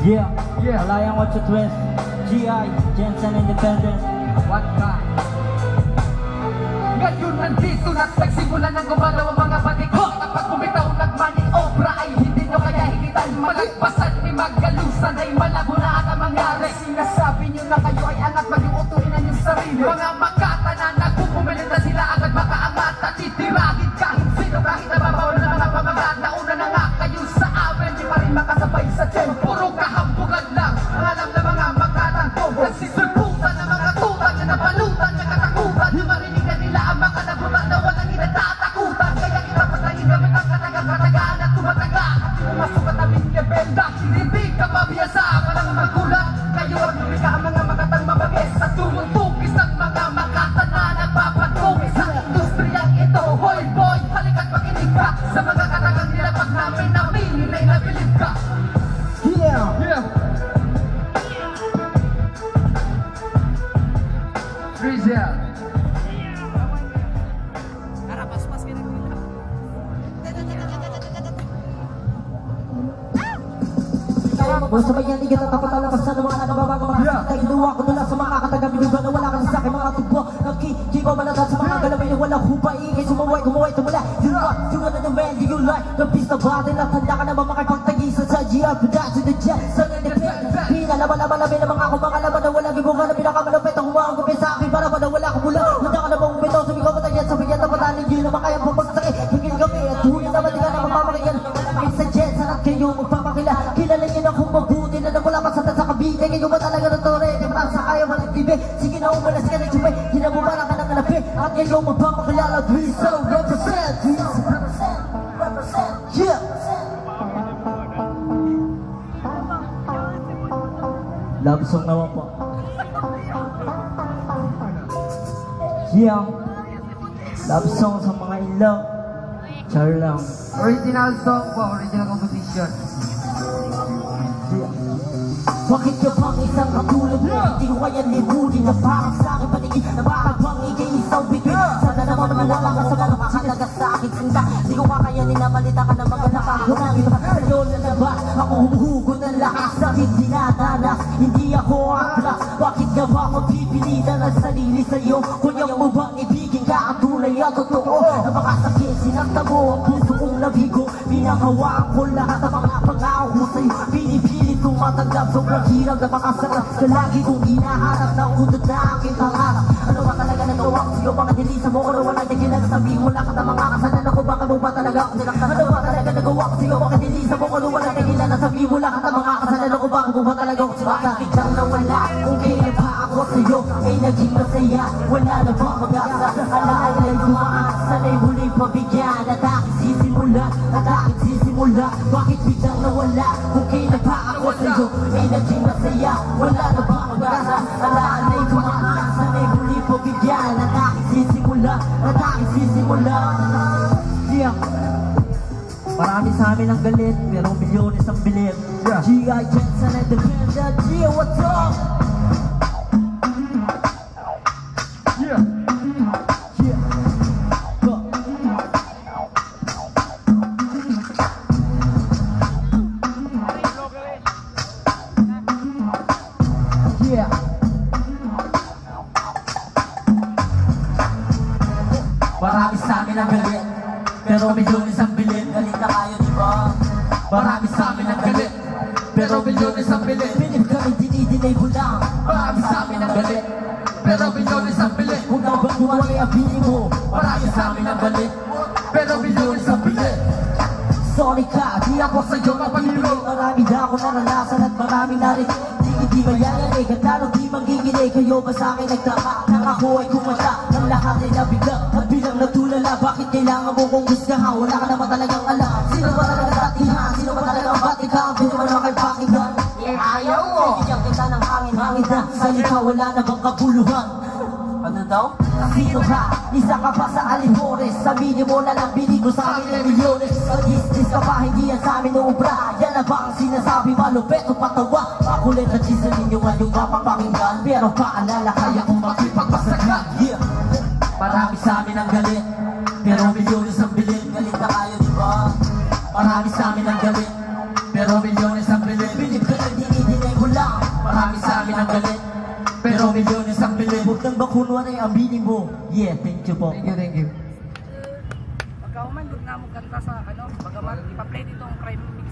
Yeah. Alayang Watch Twist. GI, Jensen Independent. What guy? Ngayon nandito na't nagsimulan ng gumalaw ang mga batik. Kapag bumitaw nagmaning obra ay hindi nyo kaya higitan. Malagpasan ni magalusan ay malabo na at ang mangyari. Sinasabi nyo na kayo ay angat, mag-iutuin ang yung sarili. Mga makata na nagpupumilit na sila agad makaangat at titirahin kahit sino kahit nababaw na mga pamagat. Nauna na nga kayo sa amin, di pa rin makasabay sa tiyan. Puro kahambugan lang ang alam na mga makatan ko. Nagsisulputan ng mga tutan na nabalutan ng katakutan. Na marinig na nila ang mga nabutan na walang inatatakutan. Kaya ipapatagin gamit ang katagang-katagaan at tumataga. At pumasok at aming gebenda, hindi ka mabiyasa. Walang magulat, kayo at lumika ang mga makatang mabagis. At tumutugis ang mga makatan na nagpapatugis. Sa industriyang ito, hoy boy, halika't makinig ka. Sa mga katagang nilapag namin na pinilay na bilib ka. Yeah. Rizal. Kung sabay yan, di ka tatakot alapas na mga nagbabago mga kasita. Ginawa ko nila sa mga katagabilugan na wala ka sa akin mga tugbo. Nagkikibaw malatat sa mga galawin na walang hupa. Ingay sumaway, tumula. You wanna the man, do you like the beast of body? Natanda ka naman makipagtagisan sa GR Production, the jet, sa independent. Pinalaban-laban ng mga akong mga laban na walang ibuka na pinakamalupit. Ang humaangkupin sa akin para na wala akong mula. Handa ka na bang umitaw, sabi ko matagyan, sabi yan na patanin. Di na makayang papagsakit, hingin kami at huwag naman di ka na mapapakinggan. Sa jet, sarap kayo magpapakila. Kilala niyo na kung mabuti na wala pa sa Cavite. Ngayon ba talaga ng tore? Di ba sa kaya walang TV? Sige na umalas ka ng chupay. Hinabubara ka ng alapi. At ngayon magpapakilala. Driso, represent. Yeah. Love song naman po. Yeah. Love song sa mga ilaw. Char lang. Original song po, original composition. Bakit ka bang isang katulad mo? Hindi ko kaya libulin na parang sa akin paligid. Na baka bang ikay isang bigay. Sana naman mawala ka sa makakalaga sa akin sinta. Hindi ko kakayanin na malita ka na maganda ka. Kunang ito sa'yo na labas. Ako humuhugot ng lakas sa hindi nadalas. Hindi ako aklas. Bakit ka ba magpipilitan ang sarili sa'yo? Kunyang mo bang ibigin ka ang tunay at totoo? Napakasakit sinakta mo ang puso kong nabigo. Pinahawaan ko lahat ang mga pangako ko sa'yo. Pinipilit kong matanggap sobrang hirap na makasarap na lagi kong hinaharap na udot na aking pangarap. Ano ba talaga nagawa ko sa'yo? Baka nilisan mo ko na walang nagilang sabihin mo lang at ang mga kasalan ako. Baka mo ba talaga ako sinaktan? Ano ba talaga nagawa ko sa'yo? Baka nilisan mo ko na walang nagilang sabihin mo lang at ang mga kasalan ako. Baka mo ba talaga ako sinaktan? Biglang nawala kung kailan pa ako sa'yo ay naging masaya. Wala na ba mag-asa? Alaalay dumaan sana'y huling pabigyan. At aking sisimula bakit biglang nawala kung kailan pa ako sa'yo ay naging masaya. Wala na ba mag-asa? Alaalay dumaan sana'y huling pabigyan. At aking sisimula. Yeah. Marami sa amin ang galit, pero milyones ang bilib. G.I. Jensen Independent. Yeah, what's up? Yeah. Marami sa amin ang galit, pero milyones ang bilib. Galit na kayo, diba? Marami sa amin ang galit, pero milyones ang bilib. Bilib kami, dinidinay mo lang. Marami sa amin ang galit, pero milyones ang bilib. Kung nabaguan ay abili mo. Marami sa amin ang galit, pero milyones ang bilib. Sorry ka, di ako sa'yo mapagpili. Marami na ako naranasan at marami na rin hindi mayayanig at lalo di manginginig. Kayo ba sa akin nagtama nang ako ay kumanta ng lahat ay nabigla at bilang natulala. Bakit kailangan mo kong gustahan? Wala ka naman talagang alam. Sino ba talagang datihan? Sino ba talagang batikang? Pwede mo naman kayo pakinggan. Ayaw mo! Bigyan kita ng hangin-hangin na salita. Wala na bang kabuluhan? Ano daw? Sino ka? Isa ka pa sa alihores. Sabihin mo na lang bili ko sa amin ng milyones. Mag-istis ka pa, hindi yan sa amin uubra. Yan na ba ang sinasabi? Malupet o patawa? Makulit at isa ninyo ngayong mapapakinggan. Pero paalala, kaya kong makipagpasagan. Yeah. Marami sa amin ang galit, pero milyones ang bilhin. Galit na kayo, diba? Marami sa amin ang galit, pero milyones ang bilhin. Bilib ka na ng galit pero milyones ang bilhin. Huwag kang bakunwari ang biling mo. Yeah, thank you po. Thank you, thank you. Pagkauman, huwag na mo kanta sa ano, bagaman, ipa-play dito ang crime mix